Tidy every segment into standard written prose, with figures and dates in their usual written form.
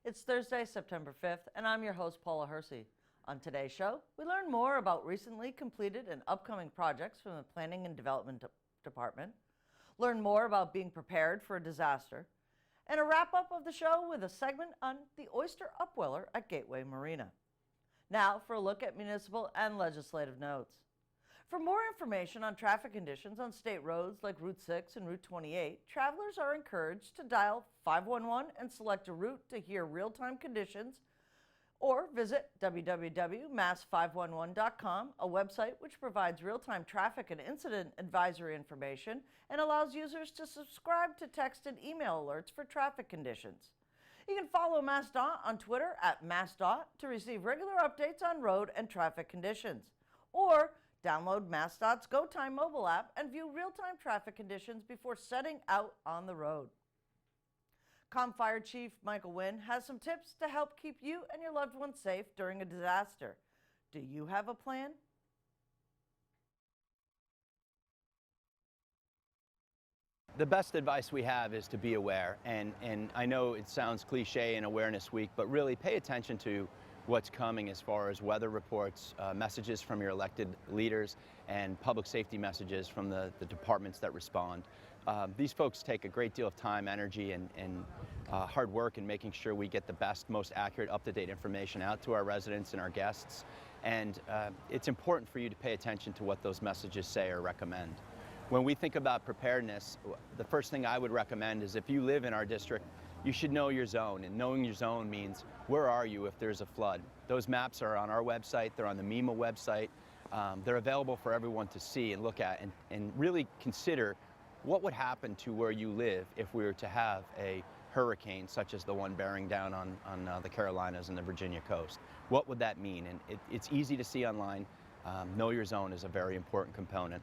It's Thursday, September 5th, and I'm your host, Paula Hersey. On today's show, we learn more about recently completed and upcoming projects from the Planning and Development Department, learn more about being prepared for a disaster, and a wrap-up of the show with a segment on the oyster upweller at Gateway Marina. Now for a look at municipal and legislative notes. For more information on traffic conditions on state roads like Route 6 and Route 28, travelers are encouraged to dial 511 and select a route to hear real-time conditions, or visit www.mass511.com, a website which provides real-time traffic and incident advisory information and allows users to subscribe to text and email alerts for traffic conditions. You can follow MassDOT on Twitter at MassDOT to receive regular updates on road and traffic conditions, or download MassDOT's GoTime mobile app and view real-time traffic conditions before setting out on the road. Fire Chief Michael Wynn has some tips to help keep you and your loved ones safe during a disaster. Do you have a plan? The best advice we have is to be aware, and I know it sounds cliche in Awareness Week, but really pay attention to what's coming as far as weather reports, messages from your elected leaders, and public safety messages from the departments that respond. These folks take a great deal of time, energy, and hard work in making sure we get the best, most accurate, up-to-date information out to our residents and our guests. And it's important for you to pay attention to what those messages say or recommend. When we think about preparedness, the first thing I would recommend is if you live in our district, you should know your zone, and knowing your zone means where are you if there's a flood. Those maps are on our website, they're on the MEMA website, they're available for everyone to see and look at and really consider what would happen to where you live if we were to have a hurricane such as the one bearing down on the Carolinas and the Virginia coast. What would that mean? And it's easy to see online. Know your zone is a very important component.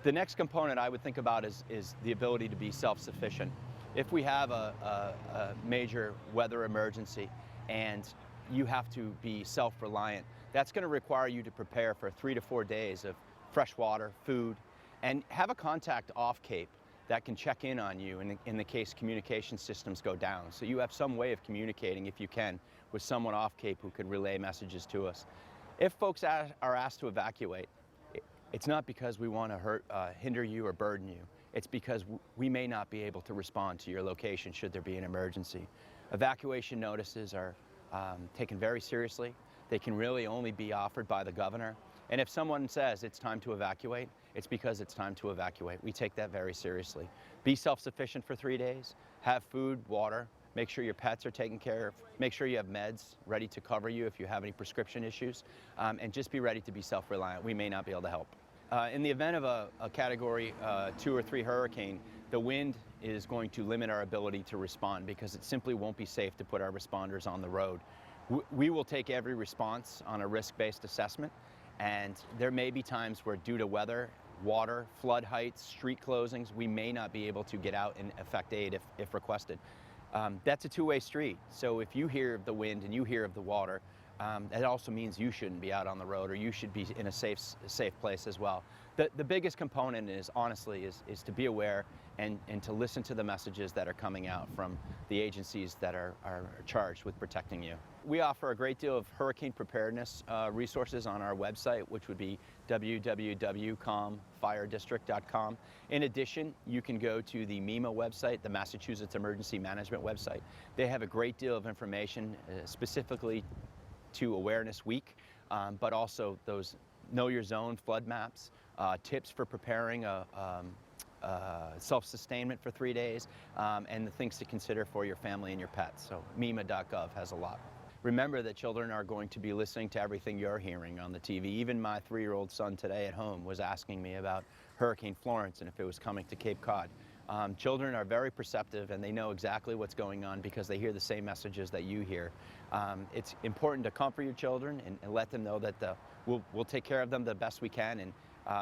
The next component I would think about is the ability to be self-sufficient. If we have a major weather emergency and you have to be self-reliant, that's going to require you to prepare for 3 to 4 days of fresh water, food, and have a contact off Cape that can check in on you in the case communication systems go down. So you have some way of communicating, if you can, with someone off Cape who could relay messages to us. If folks are asked to evacuate, it's not because we want to hinder you or burden you. It's because we may not be able to respond to your location should there be an emergency. Evacuation notices are taken very seriously. They can really only be offered by the governor. And if someone says it's time to evacuate, it's because it's time to evacuate. We take that very seriously. Be self-sufficient for 3 days. Have food, water. Make sure your pets are taken care of. Make sure you have meds ready to cover you if you have any prescription issues. And just be ready to be self-reliant. We may not be able to help. In the event of a Category 2 or 3 hurricane, the wind is going to limit our ability to respond because it simply won't be safe to put our responders on the road. We will take every response on a risk-based assessment, and there may be times where due to weather, water, flood heights, street closings, we may not be able to get out and effect aid if requested. That's a two-way street, so if you hear of the wind and you hear of the water, that also means you shouldn't be out on the road, or you should be in a safe place as well. The biggest component is, honestly, is to be aware and to listen to the messages that are coming out from the agencies that are charged with protecting you. We offer a great deal of hurricane preparedness resources on our website, which would be www.comfiredistrict.com. In addition, you can go to the MEMA website, the Massachusetts Emergency Management website. They have a great deal of information specifically to Awareness Week, but also those Know Your Zone flood maps, tips for preparing self-sustainment for 3 days, and the things to consider for your family and your pets. So MEMA.gov has a lot. Remember that children are going to be listening to everything you're hearing on the TV. Even my 3-year-old son today at home was asking me about Hurricane Florence and if it was coming to Cape Cod. Children are very perceptive, and they know exactly what's going on because they hear the same messages that you hear. It's important to comfort your children and let them know that we'll take care of them the best we can, and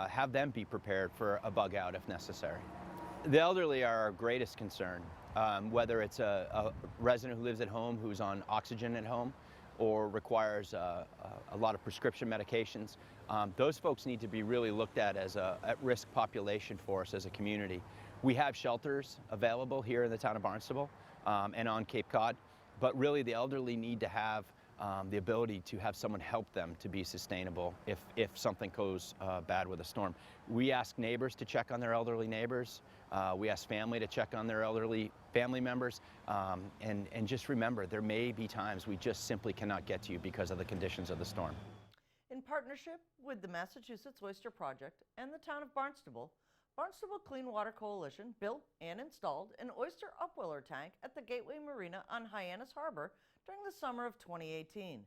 have them be prepared for a bug out if necessary. The elderly are our greatest concern, whether it's a resident who lives at home who's on oxygen at home or requires a lot of prescription medications. Those folks need to be really looked at as a at-risk population for us as a community. We have shelters available here in the town of Barnstable and on Cape Cod. but really the elderly need to have the ability to have someone help them to be sustainable if something goes bad with a storm. We ask neighbors to check on their elderly neighbors. We ask family to check on their elderly family members. And just remember, there may be times we just simply cannot get to you because of the conditions of the storm. In partnership with the Massachusetts Oyster Project and the town of Barnstable, Barnstable Clean Water Coalition built and installed an oyster upweller tank at the Gateway Marina on Hyannis Harbor during the summer of 2018.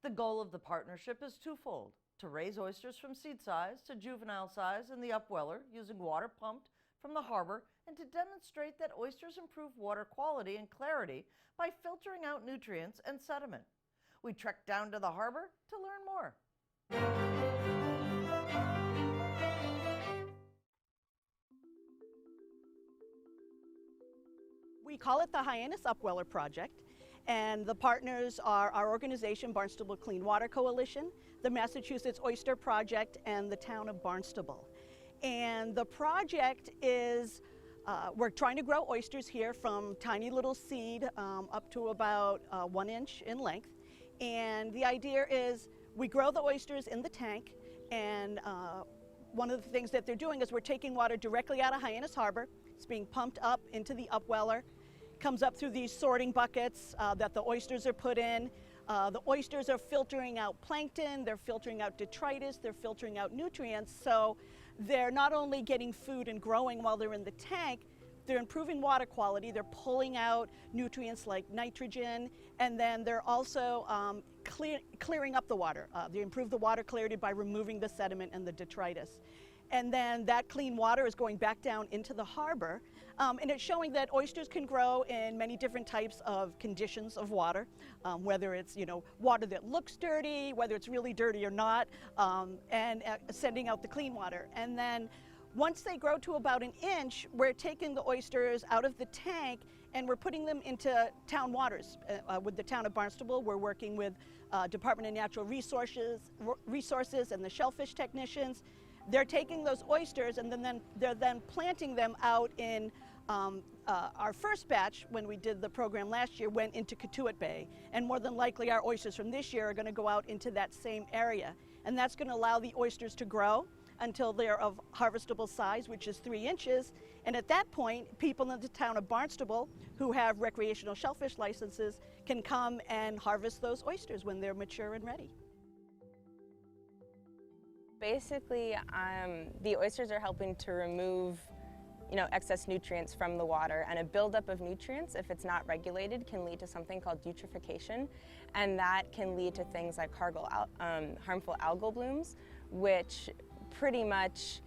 The goal of the partnership is twofold: to raise oysters from seed size to juvenile size in the upweller using water pumped from the harbor, and to demonstrate that oysters improve water quality and clarity by filtering out nutrients and sediment. We trekked down to the harbor to learn more. We call it the Hyannis Upweller Project, and the partners are our organization, Barnstable Clean Water Coalition, the Massachusetts Oyster Project, and the town of Barnstable. And the project is, we're trying to grow oysters here from tiny little seed up to about 1 inch in length. And the idea is we grow the oysters in the tank, and one of the things that they're doing is we're taking water directly out of Hyannis Harbor. It's being pumped up into the upweller, comes up through these sorting buckets that the oysters are put in. The oysters are filtering out plankton, they're filtering out detritus, they're filtering out nutrients, so they're not only getting food and growing while they're in the tank, they're improving water quality, they're pulling out nutrients like nitrogen, and then they're also clearing up the water. They improve the water clarity by removing the sediment and the detritus. And then that clean water is going back down into the harbor, and it's showing that oysters can grow in many different types of conditions of water, whether it's water that looks dirty, whether it's really dirty or not, and sending out the clean water. And then once they grow to about 1 inch, we're taking the oysters out of the tank and we're putting them into town waters. With the town of Barnstable, we're working with Department of Natural Resources and the shellfish technicians. They're taking those oysters and then they're planting them out in our first batch, when we did the program last year, went into Catuit Bay. And more than likely our oysters from this year are going to go out into that same area. And that's going to allow the oysters to grow until they're of harvestable size, which is 3 inches. And at that point, people in the town of Barnstable who have recreational shellfish licenses can come and harvest those oysters when they're mature and ready. Basically, the oysters are helping to remove excess nutrients from the water, and a buildup of nutrients, if it's not regulated, can lead to something called eutrophication, and that can lead to things like harmful algal blooms, which pretty much,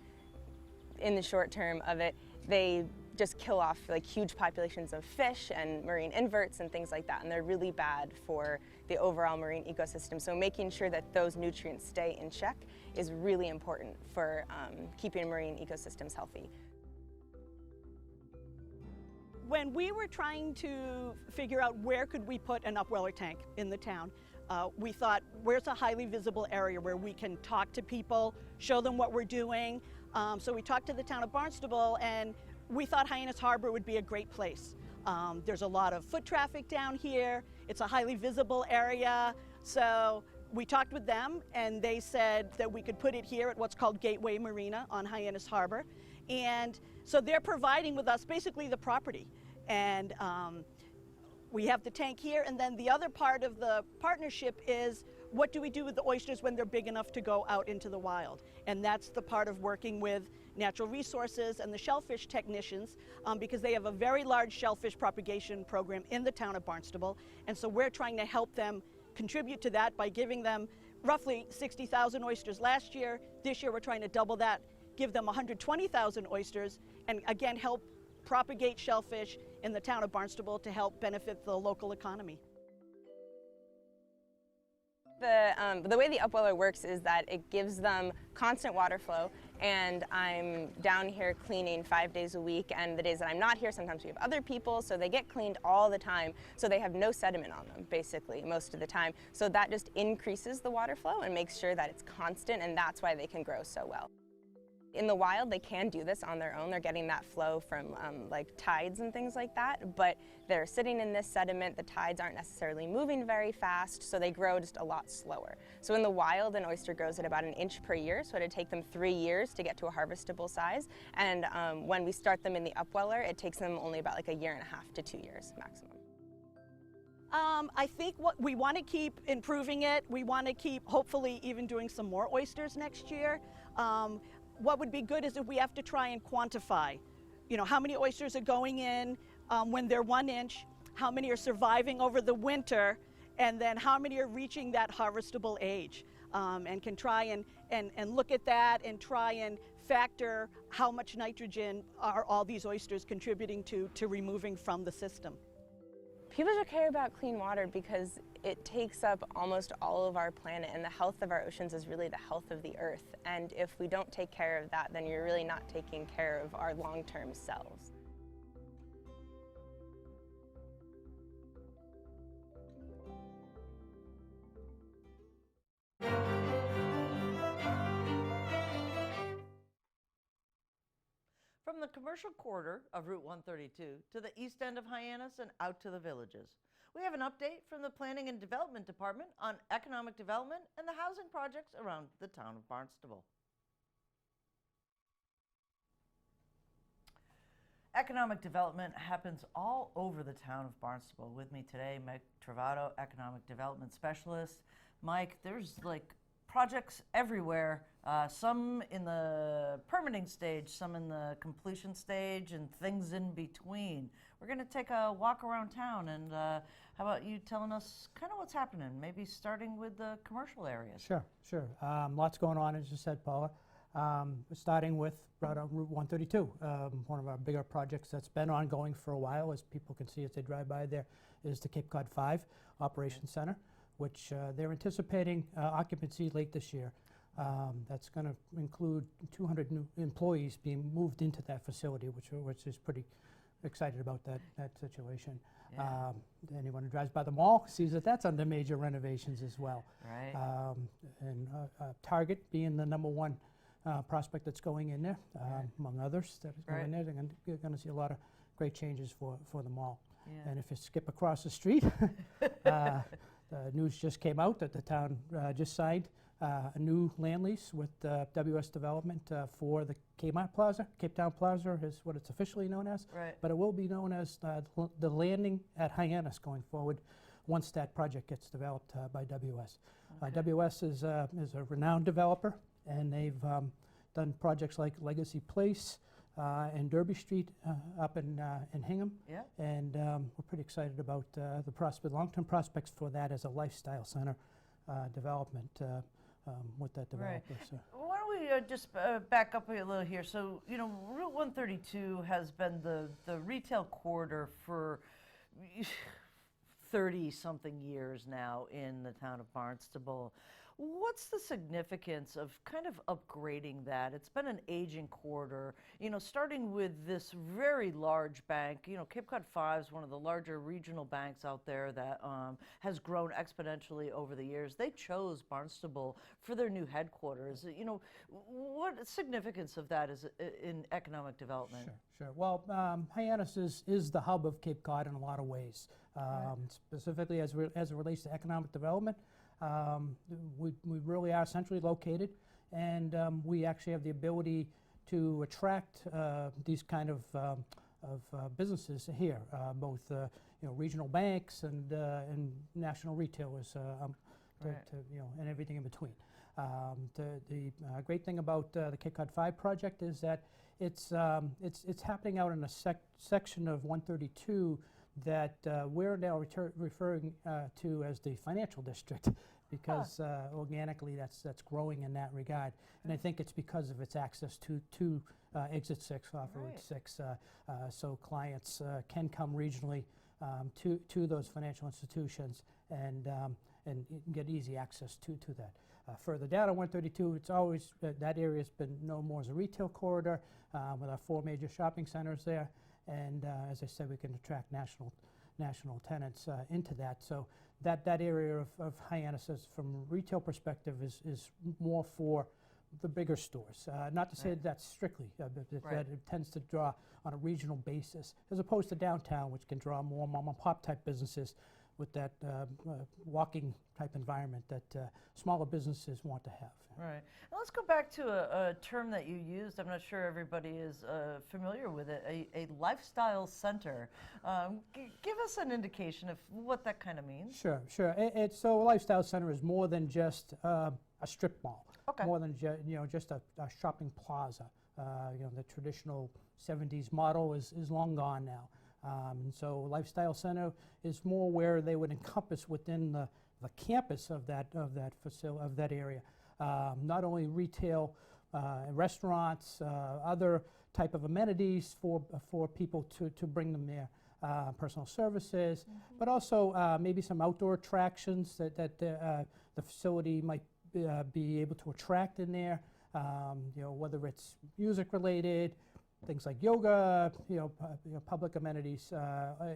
in the short term of it, they just kill off like huge populations of fish and marine inverts and things like that, and they're really bad for the overall marine ecosystem. So making sure that those nutrients stay in check is really important for keeping marine ecosystems healthy. When we were trying to figure out where could we put an upweller tank in the town, we thought, where's a highly visible area where we can talk to people, show them what we're doing. So we talked to the town of Barnstable, and we thought Hyannis Harbor would be a great place. There's a lot of foot traffic down here. It's a highly visible area. So we talked with them, and they said that we could put it here at what's called Gateway Marina on Hyannis Harbor. And so they're providing with us basically the property. And we have the tank here, and then the other part of the partnership is, what do we do with the oysters when they're big enough to go out into the wild? And that's the part of working with Natural Resources and the shellfish technicians, because they have a very large shellfish propagation program in the town of Barnstable. And so we're trying to help them contribute to that by giving them roughly 60,000 oysters last year. This year we're trying to double that, give them 120,000 oysters, and again help propagate shellfish in the town of Barnstable to help benefit the local economy. The way the upweller works is that it gives them constant water flow, and I'm down here cleaning 5 days a week, and the days that I'm not here, sometimes we have other people, so they get cleaned all the time, so they have no sediment on them, basically, most of the time. So that just increases the water flow and makes sure that it's constant, and that's why they can grow so well. In the wild, they can do this on their own. They're getting that flow from like tides and things like that, but they're sitting in this sediment. The tides aren't necessarily moving very fast, so they grow just a lot slower. So in the wild, an oyster grows at about 1 inch per year, so it'd take them 3 years to get to a harvestable size. And when we start them in the upweller, it takes them only about like 1.5 years to 2 years maximum. I think we want to keep improving it. We want to keep hopefully even doing some more oysters next year. What would be good is if we have to try and quantify, you know, how many oysters are going in when they're 1 inch, how many are surviving over the winter, and then how many are reaching that harvestable age, and can try and look at that and try and factor how much nitrogen are all these oysters contributing to removing from the system. People should care about clean water because it takes up almost all of our planet, and the health of our oceans is really the health of the earth. And if we don't take care of that, then you're really not taking care of our long-term selves. From the commercial quarter of Route 132 to the east end of Hyannis and out to the villages, we have an update from the Planning and Development Department on economic development and the housing projects around the town of Barnstable. Economic development happens all over the town of Barnstable. With me today, Mike Travato, Economic Development Specialist. Mike, there's like projects everywhere, some in the permitting stage, some in the completion stage, and things in between. We're going to take a walk around town, and how about you telling us kind of what's happening, maybe starting with the commercial areas? Sure. Lots going on, as you said, Paula. Starting with right on Route 132, one of our bigger projects that's been ongoing for a while, as people can see as they drive by there, is the Cape Cod 5 Operations Center, which they're anticipating occupancy late this year. That's going to include 200 new employees being moved into that facility, which is pretty excited about that situation. Yeah. Anyone who drives by the mall sees that that's under major renovations as well. Right. And Target being the #1 prospect that's going in there, Right. among others that is going in there. They're going to see a lot of great changes for the mall. Yeah. And if you skip across the street, the news just came out that the town just signed a new land lease with WS Development for the Cape Town Plaza is what it's officially known as. Right. But it will be known as the landing at Hyannis going forward once that project gets developed by WS. Okay. WS is a renowned developer, and they've done projects like Legacy Place and Derby Street up in Hingham. Yeah. And we're pretty excited about the long-term prospects for that as a lifestyle center development with that developer. Right. So. Why don't we just back up a little here? So, you know, Route 132 has been the retail corridor for 30-something years now in the town of Barnstable. What's the significance of kind of upgrading that? It's been an aging corridor, you know, starting with this very large bank. You know, Cape Cod 5 is one of the larger regional banks out there that has grown exponentially over the years. They chose Barnstable for their new headquarters. You know, what significance of that is in economic development? Sure. Well, Hyannis is the hub of Cape Cod in a lot of ways, Right. specifically as it relates to economic development. We really are centrally located, and we actually have the ability to attract these kind of businesses here, both you know, regional banks and national retailers, Right. and everything in between. The great thing about the Cape Cod 5 project is that it's happening out in a section of 132 that we're now referring to as the financial district, because organically that's growing in that regard. And I think it's because of its access to Exit 6 off Route Right. 6, so clients can come regionally to those financial institutions and get easy access to that. Further down on 132, it's always that area's been known more as a retail corridor with our 4 major shopping centers there. And as I said, we can attract national tenants into that. So that area of Hyannis, from a retail perspective, is more for the bigger stores. Not to say Right. that's strictly, but Right. that it tends to draw on a regional basis, as opposed to downtown, which can draw more mom and pop type businesses with that walking type environment that smaller businesses want to have. Right. And let's go back to a term that you used. I'm not sure everybody is familiar with it, a lifestyle center. Give us an indication of what that kind of means. Sure, sure. So a lifestyle center is more than just a strip mall. Okay. More than just a shopping plaza. The traditional 70s model is long gone now. So lifestyle center is more where they would encompass within the campus of that facility, of that area. Not only retail, restaurants, other type of amenities for people to bring them there. Personal services, but also maybe some outdoor attractions that the facility might be able to attract in there. Whether it's music related, things like yoga, public amenities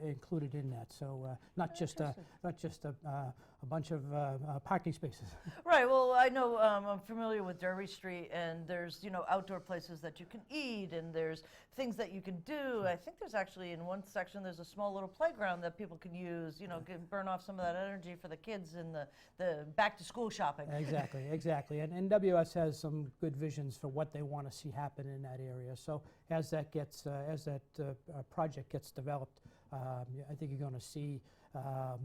included in that. So not just a bunch of parking spaces. Right. Well, I know I'm familiar with Derby Street, and there's outdoor places that you can eat, and there's things that you can do. I think there's actually in one section there's a small little playground that people can use. Burn off some of that energy for the kids in the back to school shopping. Exactly. And WS has some good visions for what they want to see happen in that area. So as that project gets developed, I think you're going to see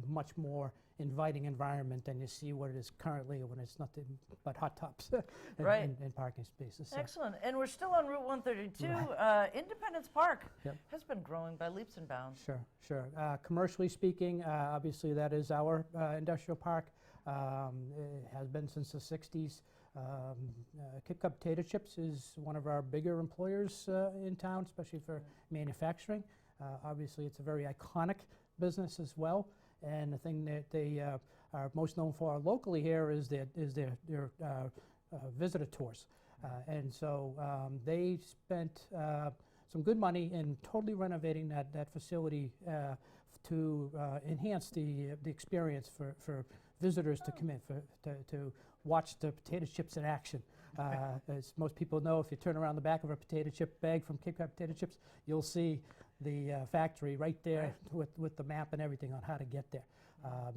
much more inviting environment than you see what it is currently when it's nothing but hot tubs Right. and parking spaces. So Excellent. And we're still on Route 132. Independence Park has been growing by leaps and bounds. Sure. Commercially speaking, obviously that is our industrial park. It has been since the 60s. Cape Cod Potato Chips is one of our bigger employers in town, especially for manufacturing. Obviously, it's a very iconic business as well. And the thing that they are most known for locally here is their visitor tours. And so they spent some good money in totally renovating that facility to enhance the experience for visitors to come in, to watch the potato chips in action. As most people know, if you turn around the back of a potato chip bag from Cape Cod Potato Chips, you'll see the factory right there with the map and everything on how to get there.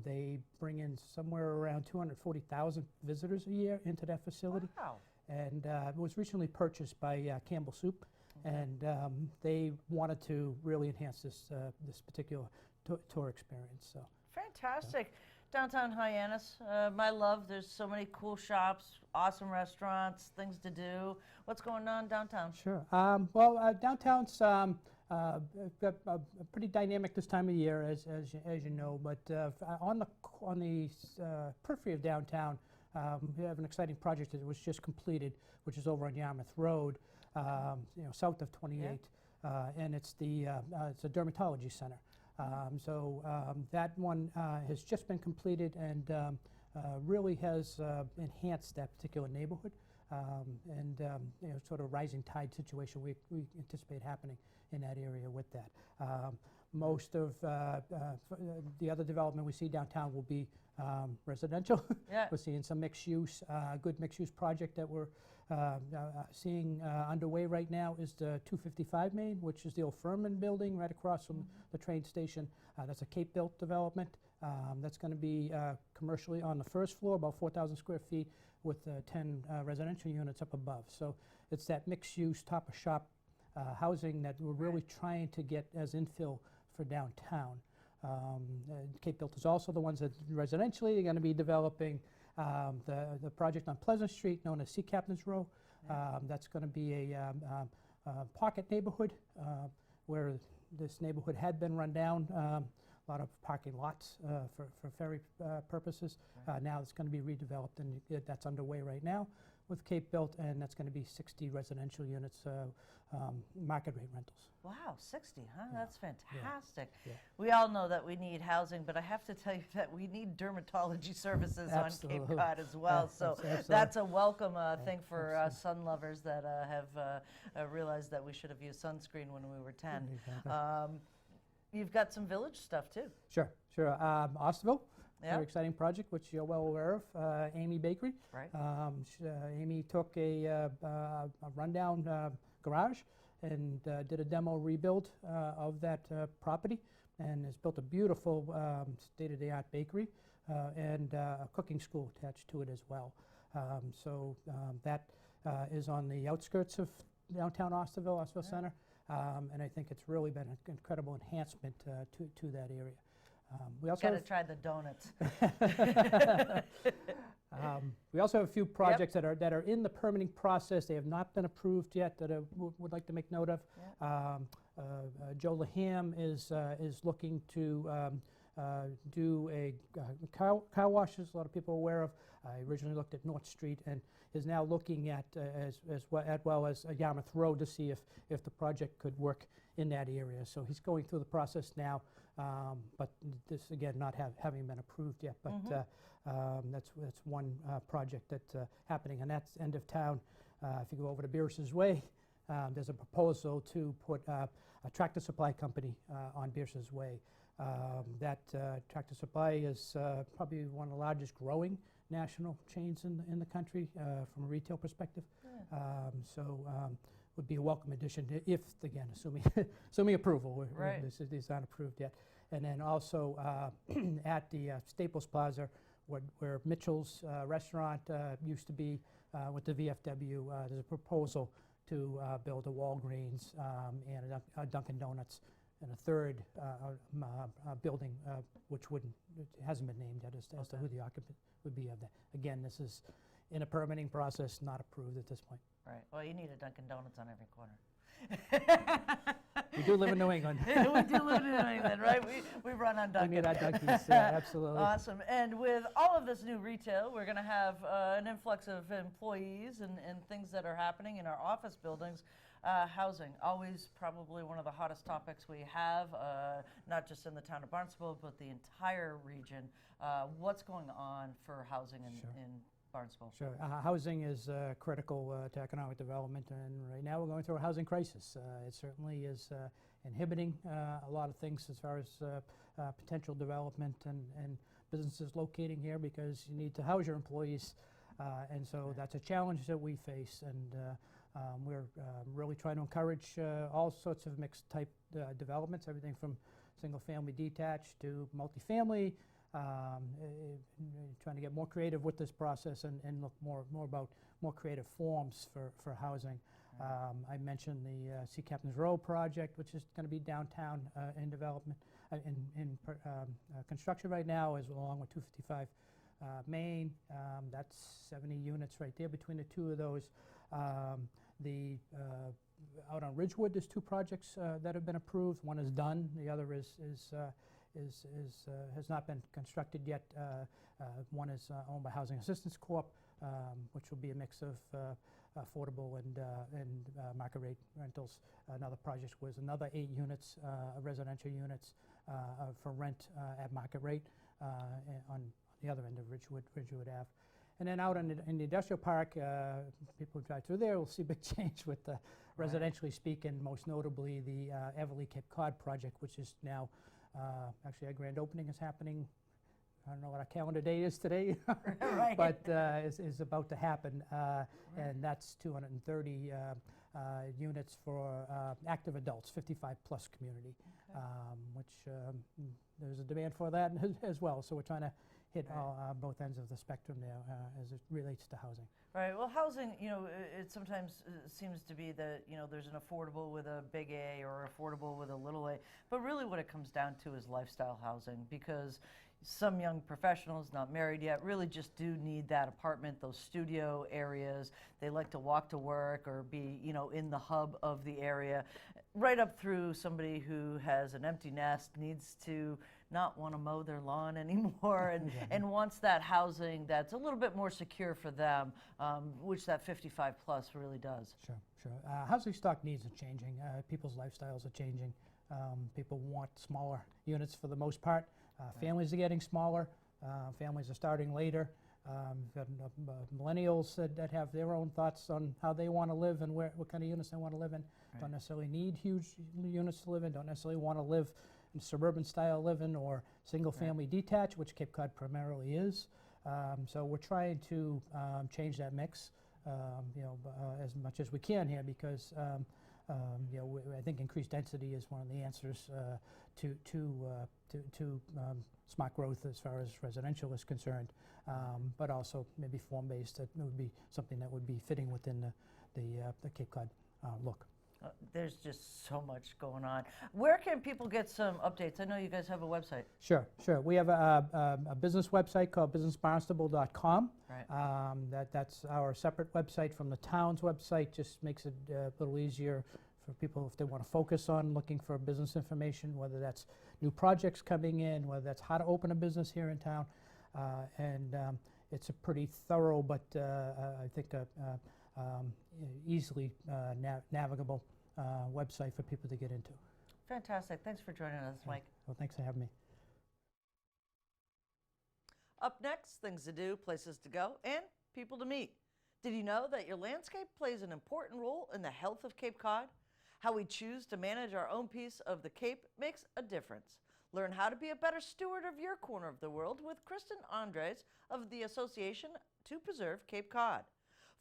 They bring in somewhere around 240,000 visitors a year into that facility. Wow. And it was recently purchased by Campbell Soup, and they wanted to really enhance this particular tour experience. So. Fantastic. Downtown Hyannis, my love. There's so many cool shops, awesome restaurants, things to do. What's going on downtown? Sure. Downtown's got pretty dynamic this time of year, as you know. But on the periphery of downtown, we have an exciting project that was just completed, which is over on Yarmouth Road, south of 28, and it's a dermatology center. That one has just been completed and really has enhanced that particular neighborhood, and sort of rising tide situation we anticipate happening in that area with that. Most of the other development we see downtown will be residential. Yeah. We're seeing some mixed use, good mixed use project that we're seeing underway right now is the 255 Main, which is the old Furman building right across from the train station. That's a Cape built development. That's going to be commercially on the first floor, about 4,000 square feet, with 10 residential units up above. So it's that mixed use top of shop housing that we're really trying to get as infill for downtown. Cape built is also the ones that residentially are going to be developing the project on Pleasant Street, known as Sea Captain's Row. That's going to be a pocket neighborhood where this neighborhood had been run down. A lot of parking lots for ferry purposes. Now it's going to be redeveloped, and that's underway right now with Cape built, and that's going to be 60 residential units, market rate rentals. Wow, 60, huh? That's fantastic. Yeah. We all know that we need housing, but I have to tell you that we need dermatology services Absolutely. on Cape Cod as well. So Absolutely. that's a welcome thing for sun lovers that have realized that we should have used sunscreen when we were 10. Exactly. You've got some village stuff too. Sure. Osterville. Yeah. very exciting project, which you're well aware of, Amy Bakery. Right. Amy took a rundown garage and did a demo rebuild of that property, and has built a beautiful state-of-the-art bakery and a cooking school attached to it as well. That is on the outskirts of downtown Osterville Center, and I think it's really been an incredible enhancement to that area. We also Got to try the donuts. we also have a few projects that are in the permitting process. They have not been approved yet that I would like to make note of. Joe Laham is looking to do a car wash, as a lot of people are aware of. I originally looked at North Street and is now looking at as well as Yarmouth Road to see if the project could work in that area. So he's going through the process now, but this again not having been approved yet. But that's one project that's happening, and that's end of town. If you go over to Beerus's Way, there's a proposal to put a tractor supply company on Beerus's Way. That Tractor Supply is probably one of the largest growing national chains in the country from a retail perspective. Would be a welcome addition if, again, assuming approval. Right. These aren't approved yet. And then also at the Staples Plaza, where Mitchell's restaurant used to be with the VFW, there's a proposal to build a Walgreens and a Dunkin' Donuts, and a third building, which hasn't been named yet as to who the occupant would be of that. Again, this is in a permitting process, not approved at this point. Right. Well, you need a Dunkin' Donuts on every corner. We do live in New England. We do live in New England, right? We run on Dunkin'. We need our Dunkies, absolutely. Awesome. And with all of this new retail, we're going to have an influx of employees and things that are happening in our office buildings. Housing, always probably one of the hottest topics we have, not just in the town of Barnstable, but the entire region. What's going on for housing in Barnstable? Sure. Housing is critical to economic development, and right now we're going through a housing crisis. It certainly is inhibiting a lot of things as far as potential development and businesses locating here, because you need to house your employees, and so that's a challenge that we face. And we're really trying to encourage all sorts of mixed type developments, everything from single family detached to multifamily, trying to get more creative with this process and look more about more creative forms for housing. I mentioned the Sea Captain's Row project, which is going to be downtown in development, in construction right now, as along with 255 Main. That's 70 units right there between the two of those. Out on Ridgewood, there's two projects that have been approved. One is done. The other has not been constructed yet. One is owned by Housing Assistance Corp., which will be a mix of affordable and market rate rentals. Another project was another 8 units, residential units for rent at market rate on the other end of Ridgewood Ave. And then out in the industrial park, people who drive through there will see a big change with the, residentially speaking, most notably the Everly Cape Cod project, which is now, actually our grand opening is happening. I don't know what our calendar date is today, Right. but is about to happen, and that's 230 units for active adults, 55 plus community, which there's a demand for that as well. So we're trying to hit both ends of the spectrum there as it relates to housing. Right. Well, housing, it sometimes seems to be that, there's an affordable with a big A or affordable with a little a. But really what it comes down to is lifestyle housing, because some young professionals, not married yet, really just do need that apartment, those studio areas. They like to walk to work or be, in the hub of the area, right up through somebody who has an empty nest, needs to not want to mow their lawn anymore, and wants that housing that's a little bit more secure for them, which that 55 plus really does. Sure. Housing stock needs are changing. People's lifestyles are changing. People want smaller units for the most part. Families are getting smaller. Families are starting later. You've got millennials that have their own thoughts on how they want to live and what kind of units they want to live in. Don't necessarily need huge units to live in. Don't necessarily want to live suburban style living or single family detached, which Cape Cod primarily is. So we're trying to change that mix, as much as we can here, because I think increased density is one of the answers to smart growth as far as residential is concerned, but also maybe form-based. That would be something that would be fitting within the Cape Cod look. There's just so much going on. Where can people get some updates? I know you guys have a website. Sure. We have a business website called businessbarnstable.com. Right. That's our separate website from the town's website. Just makes it a little easier for people if they want to focus on looking for business information, whether that's new projects coming in, whether that's how to open a business here in town. It's a pretty thorough, but I think easily navigable website for people to get into. Fantastic. Thanks for joining us, Mike. Well, thanks for having me. Up next, things to do, places to go, and people to meet. Did you know that your landscape plays an important role in the health of Cape Cod? How we choose to manage our own piece of the Cape makes a difference. Learn how to be a better steward of your corner of the world with Kristen Andres of the Association to Preserve Cape Cod.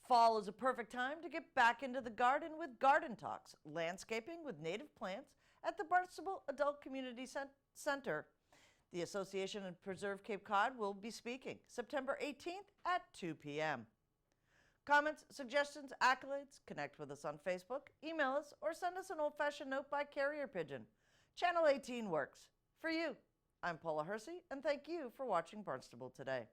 Fall is a perfect time to get back into the garden with Garden Talks, landscaping with native plants at the Barnstable Adult Community Center. The Association and Preserve Cape Cod will be speaking September 18th at 2 p.m. Comments, suggestions, accolades, connect with us on Facebook, email us, or send us an old-fashioned note by carrier pigeon. Channel 18 works for you. I'm Paula Hersey, and thank you for watching Barnstable Today.